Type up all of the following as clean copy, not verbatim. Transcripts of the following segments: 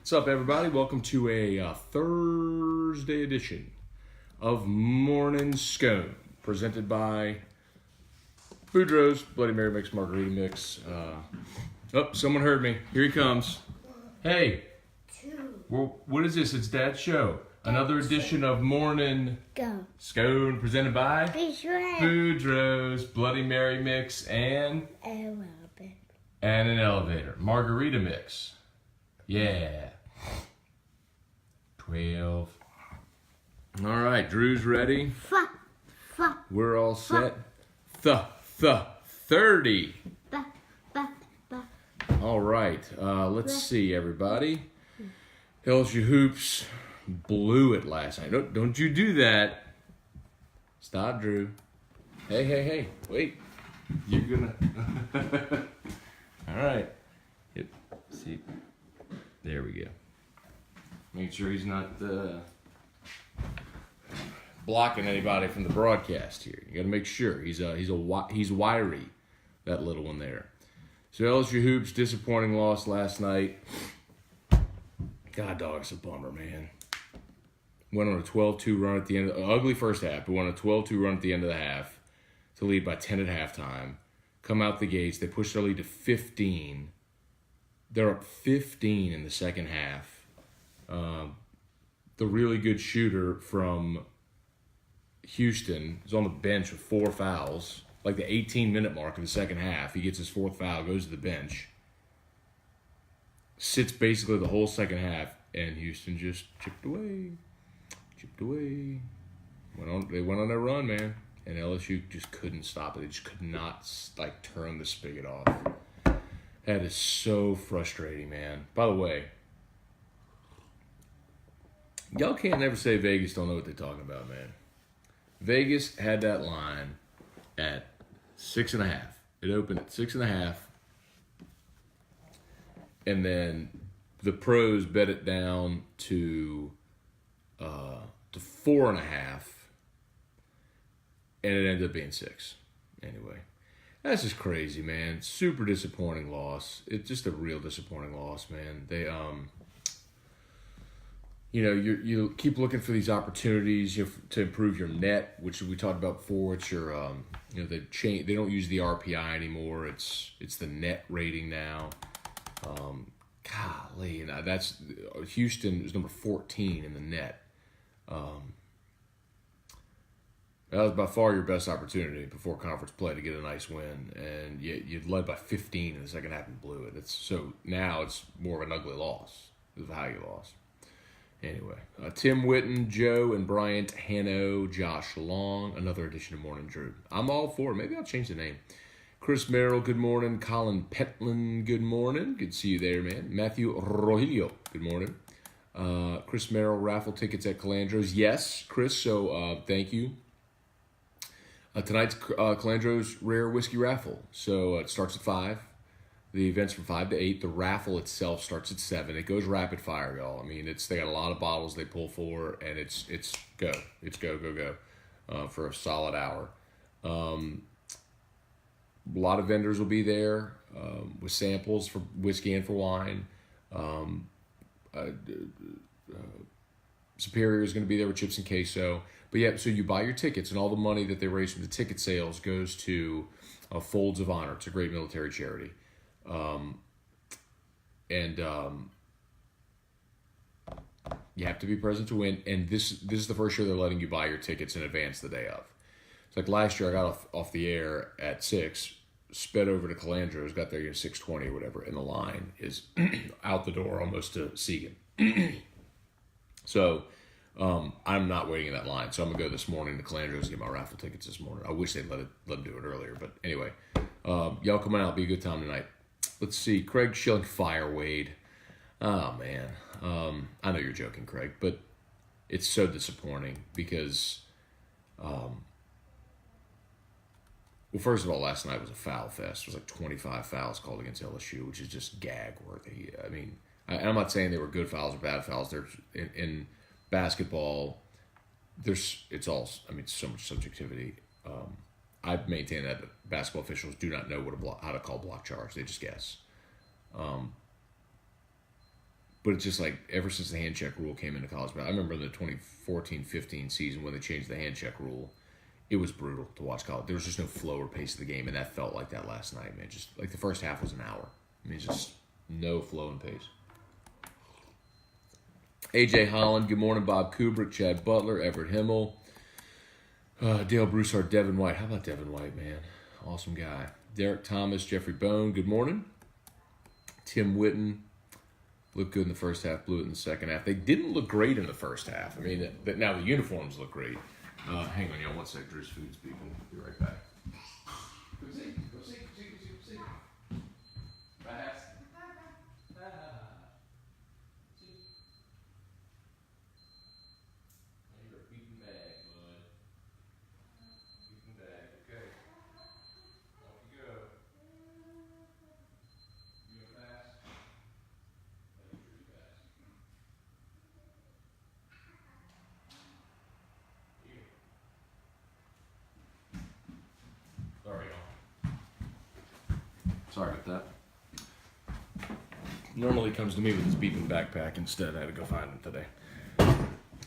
What's up, everybody? Welcome to a Thursday edition of Morning Scone, presented by Boudreaux's Bloody Mary Mix Margarita Mix. Someone heard me. Here he comes. Hey. Well, what is this? It's Dad's show. Another edition of Morning Scone, presented by Boudreaux's Bloody Mary Mix and an elevator. Margarita Mix. Yeah. 12. All right, Drew's ready. We're all set. 30. All right, let's see, everybody. LSU Hoops blew it last night. Don't you do that. Stop, Drew. Hey. Wait. You're gonna... All right. Yep. See. There we go. Make sure he's not blocking anybody from the broadcast here. You got to make sure he's wiry, that little one there. So LSU Hoops, disappointing loss last night. God, dog, it's a bummer, man. Went on a 12-2 run at the end. Ugly first half, but went on a 12-2 run at the end of the half to lead by 10 at halftime. Come out the gates. They pushed their lead to 15. They're up 15 in the second half. The really good shooter from Houston is on the bench with 4 fouls. Like the 18-minute mark of the second half, he gets his 4th foul, goes to the bench. Sits basically the whole second half, and Houston just chipped away. They went on their run, man. And LSU just couldn't stop it. They just could not, turn the spigot off. That is so frustrating, man. By the way, y'all can't never say Vegas don't know what they're talking about, man. Vegas had that line at 6.5. It opened at 6.5. And then the pros bet it down to 4.5. And it ended up being 6. Anyway. That's just crazy, man. Super disappointing loss. It's just a real disappointing loss, man. They, you keep looking for these opportunities to improve your net, which we talked about before. It's your, they don't use the RPI anymore. It's the net rating now. Golly, and that's Houston is number 14 in the net. That was by far your best opportunity before conference play to get a nice win, and you'd led by 15 in the second half and blew it. So now it's more of an ugly loss. It's how you lost. Anyway, Tim Witten, Joe and Bryant, Hanno, Josh Long, another edition of Morning Drew. I'm all for it. Maybe I'll change the name. Chris Merrill, good morning. Colin Petlin, good morning. Good to see you there, man. Matthew Rogelio, good morning. Chris Merrill, raffle tickets at Calandro's. Yes, Chris, so thank you. Tonight's Calandro's Rare Whiskey Raffle. So it starts at 5. The event's from 5 to 8. The raffle itself starts at 7. It goes rapid fire, y'all. I mean, they got a lot of bottles they pull for, and it's go. It's go for a solid hour. A lot of vendors will be there with samples for whiskey and for wine. Superior is going to be there with chips and queso. But yeah, so you buy your tickets, and all the money that they raise from the ticket sales goes to Folds of Honor. It's a great military charity. You have to be present to win. And this is the first year they're letting you buy your tickets in advance the day of. It's like last year I got off the air at 6, sped over to Calandro's, got there at 6:20 or whatever, and the line is out the door almost to Segan. So I'm not waiting in that line. So I'm going to go this morning to Calandro's and get my raffle tickets this morning. I wish they'd let them do it earlier. But anyway, y'all come out. It'll be a good time tonight. Let's see. Craig Schilling, Fire Wade. Oh, man. I know you're joking, Craig, but it's so disappointing because, well, first of all, last night was a foul fest. It was like 25 fouls called against LSU, which is just gag-worthy. I mean, I'm not saying they were good fouls or bad fouls. There's in basketball, it's so much subjectivity. I maintain that basketball officials do not know how to call block charge. They just guess. But it's just like ever since the hand check rule came into college, I remember the 2014-15 season when they changed the hand check rule. It was brutal to watch college. There was just no flow or pace of the game, and that felt like that last night, man. Just like the first half was an hour. I mean, just no flow and pace. AJ Holland, good morning. Bob Kubrick, Chad Butler, Everett Himmel, Dale Broussard, Devin White. How about Devin White, man? Awesome guy. Derek Thomas, Jeffrey Bone, good morning. Tim Witten, looked good in the first half, blew it in the second half. They didn't look great in the first half. I mean, now the uniforms look great. Hang on, y'all. 1 sec. Drew's food's beeping. Be right back. Go see. Fast. You're a beeping bag, bud. Beeping bag. Okay. Off you go. You go fast. I think Drew's fast. Sorry about that. Normally comes to me with his beeping backpack. Instead, I had to go find him today.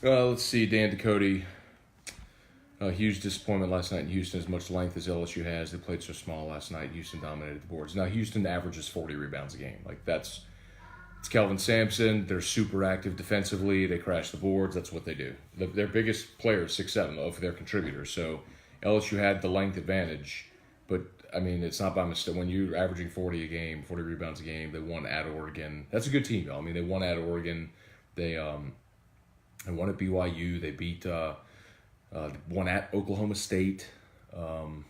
Let's see. Dan Ducote. Huge disappointment last night in Houston. As much length as LSU has, they played so small last night. Houston dominated the boards. Now, Houston averages 40 rebounds a game. It's Kelvin Sampson. They're super active defensively. They crash the boards. That's what they do. Their biggest player is 6'7", though, for their contributors. So LSU had the length advantage. But, I mean, it's not by mistake. When you're averaging 40 rebounds a game, they won at Oregon. That's a good team, though. I mean, they won at Oregon. They won at BYU. They beat won at Oklahoma State. Team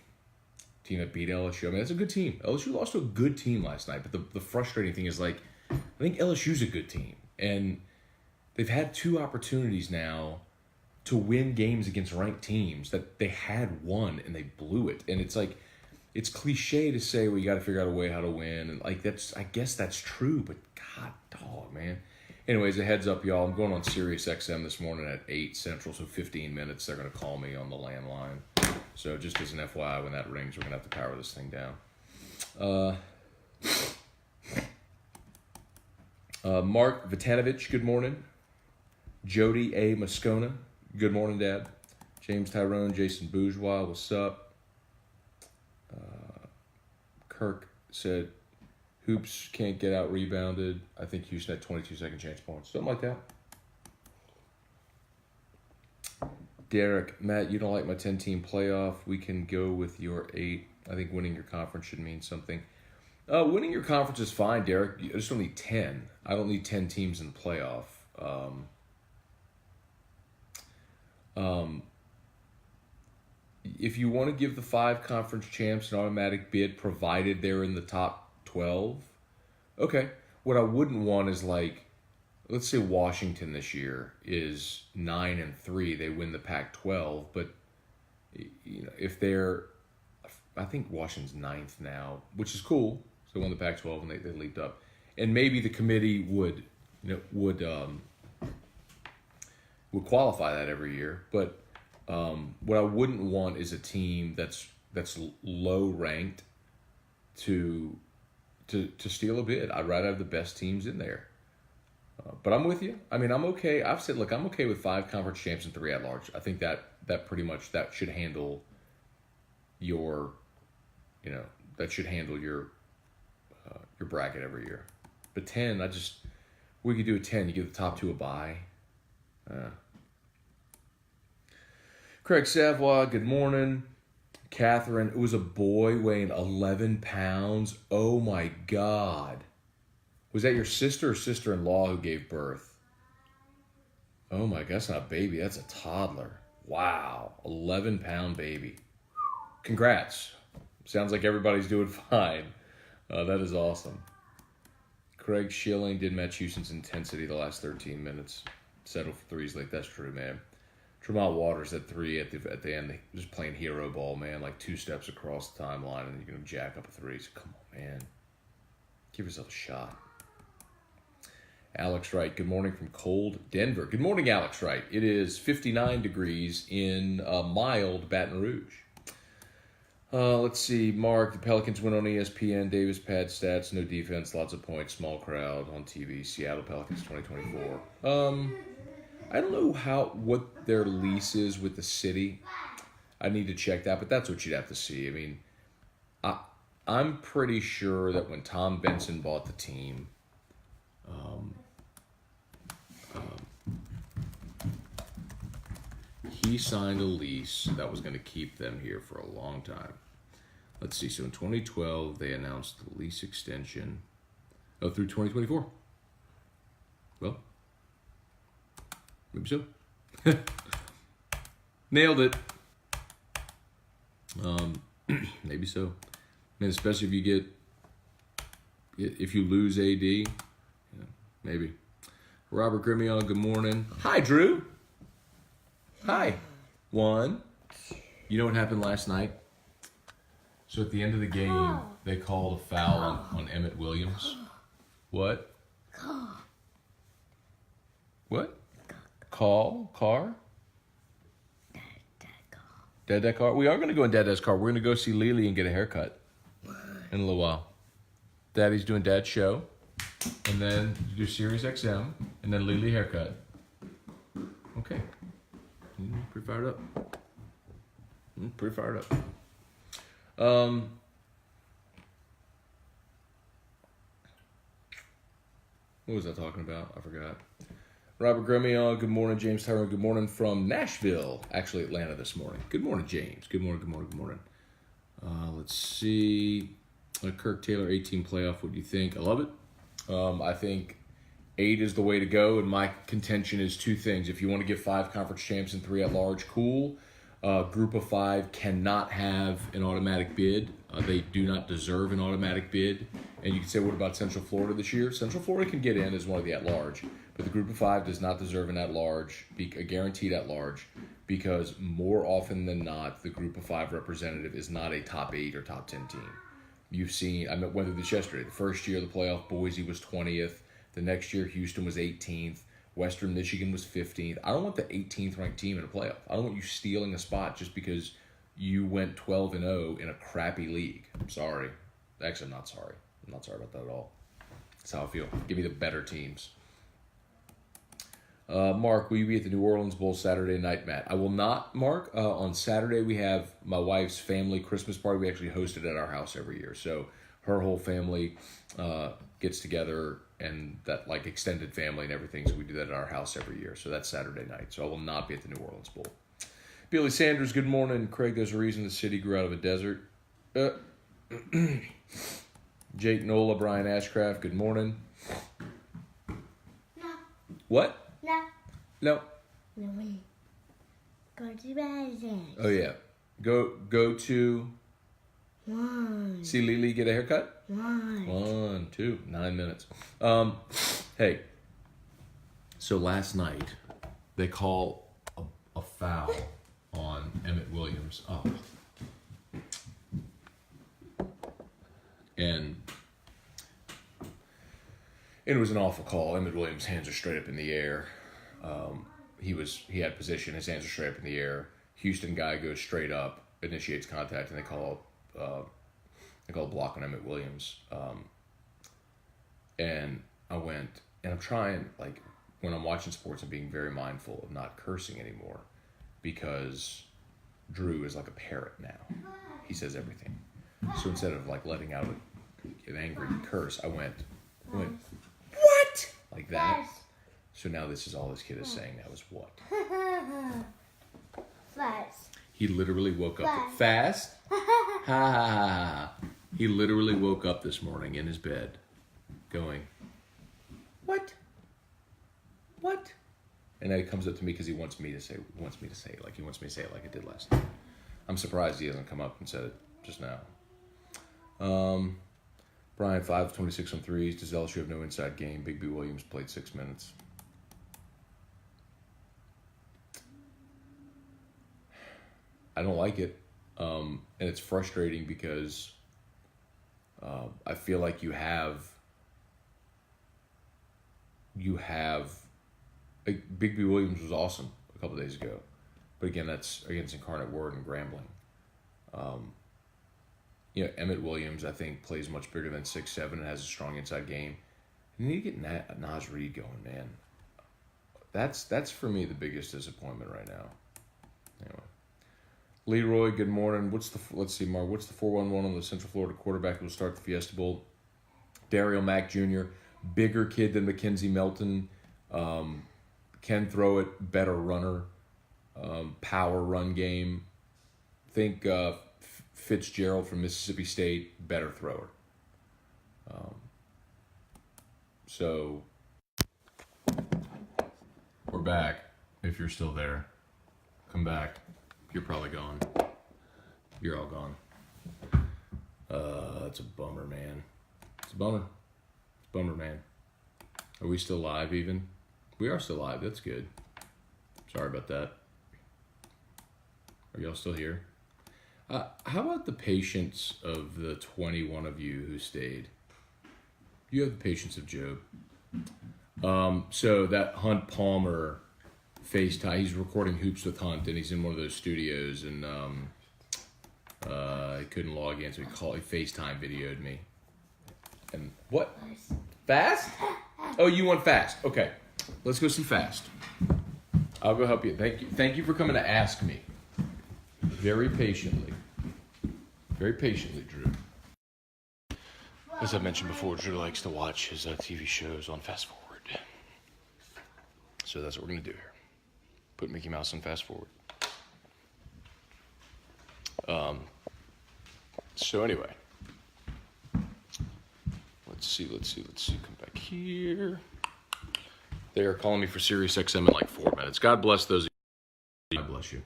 that beat LSU. I mean, that's a good team. LSU lost to a good team last night. But the frustrating thing is, I think LSU's a good team. And they've had 2 opportunities now to win games against ranked teams that they had won, and they blew it. And it's cliche to say, well, you got to figure out a way how to win. And I guess that's true, but God dog, man. Anyways, a heads up, y'all. I'm going on Sirius XM this morning at 8 Central, so 15 minutes. They're going to call me on the landline. So just as an FYI, when that rings, we're going to have to power this thing down. Mark Vitanovich, good morning. Jody A. Moscona, good morning, Dad. James Tyrone, Jason Bourgeois, what's up? Kirk said, Hoops can't get out rebounded. I think Houston had 22 second chance points. Something like that. Derek, Matt, you don't like my 10-team playoff. We can go with your 8. I think winning your conference should mean something. Winning your conference is fine, Derek. I just don't need 10. I don't need 10 teams in the playoff. If you want to give the 5 conference champs an automatic bid, provided they're in the top 12, okay. What I wouldn't want is let's say Washington this year is 9-3, they win the Pac-12, but if they're, I think Washington's 9th now, which is cool. So they won the Pac-12 and they leaped up, and maybe the committee would qualify that every year, but. What I wouldn't want is a team that's low ranked to steal a bid. I'd rather have the best teams in there. But I'm with you. I mean, I'm okay. I've said, look, I'm okay with 5 conference champs and 3 at large. I think that pretty much that should handle your bracket every year. But 10, we could do a 10. You give the top 2 a bye. Craig Savoy, good morning. Catherine, it was a boy weighing 11 pounds. Oh my God. Was that your sister or sister-in-law who gave birth? Oh my God, that's not a baby, that's a toddler. Wow, 11-pound baby. Congrats. Sounds like everybody's doing fine. That is awesome. Craig Schilling did match Houston's intensity the last 13 minutes. Settle for threes late, that's true, man. Tremont Waters at 3 at the end, just playing hero ball, man, 2 steps across the timeline, and you're going to jack up a 3. So come on, man. Give yourself a shot. Alex Wright, good morning from cold Denver. Good morning, Alex Wright. It is 59 degrees in mild Baton Rouge. Let's see. Mark, the Pelicans win on ESPN. Davis pad stats, no defense, lots of points, small crowd on TV. Seattle Pelicans 2024. I don't know what their lease is with the city. I need to check that, but that's what you'd have to see. I mean, I'm pretty sure that when Tom Benson bought the team, he signed a lease that was going to keep them here for a long time. Let's see. So in 2012, they announced the lease extension through 2024. Well, maybe so. Nailed it. Maybe so. I mean, especially if you lose AD, yeah, maybe. Robert Grimion, good morning. Hi, Drew. Hi. One. You know what happened last night? So at the end of the game, they called a foul on Emmett Williams. What? What? Car? Dad car? We are going to go in Dad's car. We're going to go see Lily and get a haircut in a little while. Daddy's doing Dad's show. And then you do Sirius XM. And then Lily haircut. Okay. Pretty fired up. Pretty fired up. What was I talking about? I forgot. Robert Gremion, good morning. James Tyrone, good morning from Nashville. Actually, Atlanta this morning. Good morning, James. Good morning. Let's see. Kirk Taylor, 18 playoff. What do you think? I love it. I think 8 is the way to go, and my contention is 2 things. If you want to give 5 conference champs and 3 at large, cool. Group of 5 cannot have an automatic bid. They do not deserve an automatic bid. And you can say, what about Central Florida this year? Central Florida can get in as one of the at-large, but the group of 5 does not deserve an at-large, a guaranteed at-large, because more often than not, the group of 5 representative is not a top 8 or top 10 team. You've seen, I went through this yesterday. The first year of the playoff, Boise was 20th. The next year, Houston was 18th. Western Michigan was 15th. I don't want the 18th ranked team in a playoff. I don't want you stealing a spot just because you went 12-0 in a crappy league. I'm sorry. Actually, I'm not sorry. I'm not sorry about that at all. That's how I feel. Give me the better teams. Mark, will you be at the New Orleans Bowl Saturday night, Matt? I will not, Mark. On Saturday, we have my wife's family Christmas party. We actually host it at our house every year. So her whole family gets together, and that like extended family and everything. So we do that at our house every year. So that's Saturday night. So I will not be at the New Orleans Bowl. Billy Sanders, good morning. Craig, there's a reason the city grew out of a desert. Jake Nola, Brian Ashcraft, good morning. No. What? No. No. Go to bed. Oh, yeah. Go to... 1. See Lily get a haircut? 1. 1, 2, 9 minutes. Hey, so last night, they call a foul on Emmett Williams. Oh. And it was an awful call. Emmett Williams' hands are straight up in the air. He had position. His hands are straight up in the air. Houston guy goes straight up, initiates contact, and they call a block on Emmett Williams. And I went, and I'm trying, like, when I'm watching sports, I'm being very mindful of not cursing anymore, because Drew is like a parrot now. He says everything. So instead of like letting out an angry curse, I went, what? Like that. So now this is all this kid is saying now is what? Fast. He literally woke up. Fast? Ha ha ha. He literally woke up this morning in his bed going, what? What? And then he comes up to me because he wants me to say it like he wants me to say it like I did last night. I'm surprised he hasn't come up and said it just now. Brian, 5-26 on threes. Does LSU have no inside game? Big B Williams played 6 minutes. I don't like it. And it's frustrating because I feel like you have like, Big B Williams was awesome a couple days ago. But again, that's against Incarnate Word and Grambling. Emmett Williams, I think, plays much bigger than 6'7" and has a strong inside game. You need to get Naz Reid going, man. That's for me the biggest disappointment right now. Anyway, Leroy, good morning. Let's see, Mark. What's the 4-1-1 on the Central Florida quarterback who will start the Fiesta Bowl? Dario Mack Jr., bigger kid than Mackenzie Melton, can throw it, better runner, power run game. Think Fitzgerald from Mississippi State, better thrower. So we're back. If you're still there, come back. You're probably gone. You're all gone. That's a bummer, man. It's a bummer. It's a bummer, man. Are we still live even? We are still live. That's good. Sorry about that. Are y'all still here? How about the patience of the 21 of you who stayed? You have the patience of Job. So that Hunt Palmer FaceTime, he's recording Hoops with Hunt, and he's in one of those studios, and he couldn't log in, so he FaceTime videoed me. And what? Fast? Oh, you want fast? Okay, let's go see fast. I'll go help you. Thank you for coming to ask me. Very patiently, Drew. As I mentioned before, Drew likes to watch his TV shows on fast forward. So that's what we're going to do here. Put Mickey Mouse on fast forward. So anyway. Let's see. Come back here. They are calling me for Sirius XM in like 4 minutes. God bless those of you. God bless you.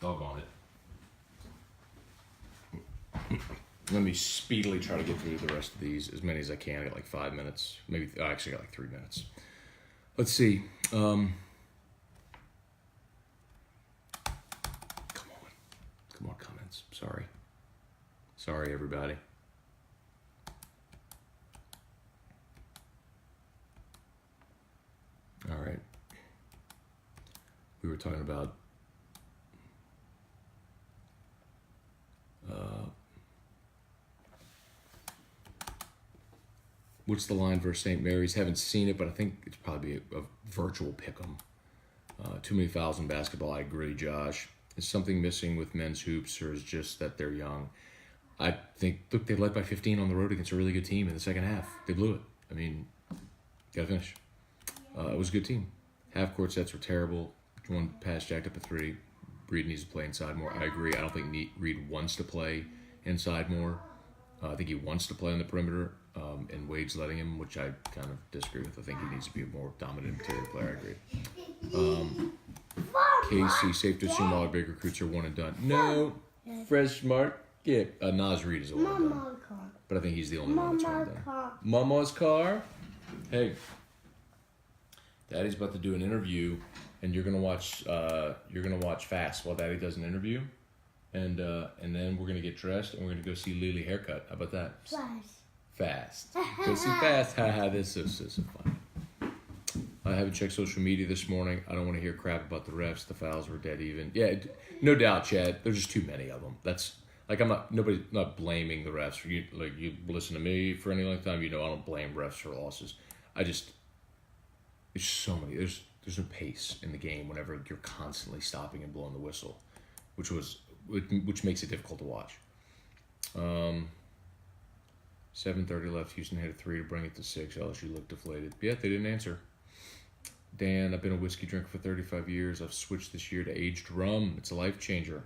Doggone it. Let me speedily try to get through the rest of these, as many as I can. I got like 5 minutes. Maybe I actually got like 3 minutes. Let's see. Come on, comments. Sorry, everybody. All right. We were talking about what's the line versus St. Mary's? Haven't seen it, but I think it's probably a virtual pick'em. Too many fouls in basketball. I agree, Josh. Is something missing with men's hoops, or is just that they're young? I think, look, they led by 15 on the road against a really good team in the second half. They blew it. I mean, gotta finish. It was a good team. Half-court sets were terrible. One pass jacked up a three. Reed needs to play inside more. I agree. I don't think Reed wants to play inside more. I think he wants to play on the perimeter, and Wade's letting him, which I kind of disagree with. I think he needs to be a more dominant interior player. I agree. Casey, safe to assume all our big recruits are one and done. No. Fresh Smart. Yeah. Naz Reid is a one and done. But I think he's the only one that's one and done. Mama's car. Hey. Daddy's about to do an interview, and you're gonna watch Fast while Daddy does an interview, and then we're gonna get dressed and we're gonna go see Lily haircut. How about that? Fast. Go see Fast. Haha. This is so fun. I haven't checked social media this morning. I don't want to hear crap about the refs. The fouls were dead even. Yeah, no doubt, Chad. There's just too many of them. That's like not blaming the refs. You listen to me for any length of time. You know I don't blame refs for losses. There's so many. There's no pace in the game whenever you're constantly stopping and blowing the whistle, which makes it difficult to watch. 7:30 left. Houston hit a 3 to bring it to 6. LSU looked deflated. Yeah, they didn't answer. Dan, I've been a whiskey drinker for 35 years. I've switched this year to aged rum. It's a life changer.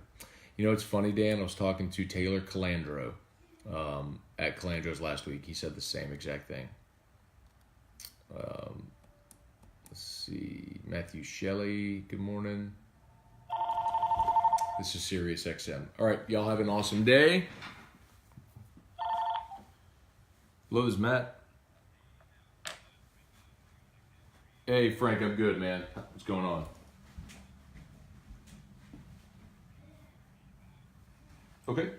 You know, it's funny, Dan. I was talking to Taylor Calandro at Calandro's last week. He said the same exact thing. Let's see. Matthew Shelley, good morning. This is Sirius XM. All right, y'all have an awesome day. Hello, this is Matt. Hey, Frank, I'm good, man. What's going on? Okay.